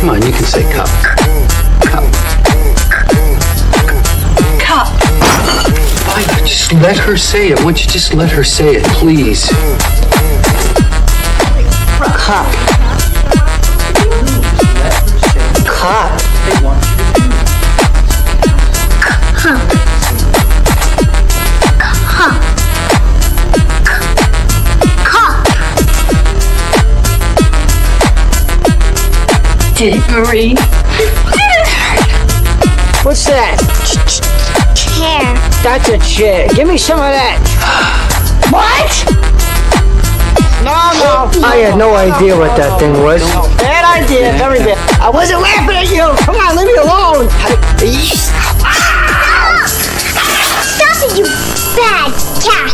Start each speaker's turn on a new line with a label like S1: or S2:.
S1: Come on, you can say cup. Cup.
S2: Cup.
S1: Fine, just let her say it. Why don't you just let her say it, please?
S2: Cup. Cup. Did it, Marie?
S3: What's that?
S4: Chair.
S3: That's a chair. Give me some of that.
S2: What?
S3: No. I had no idea what that thing was. Bad idea, very bad. I wasn't laughing at you. Come on, leave me alone.
S4: Stop it, you bad cat.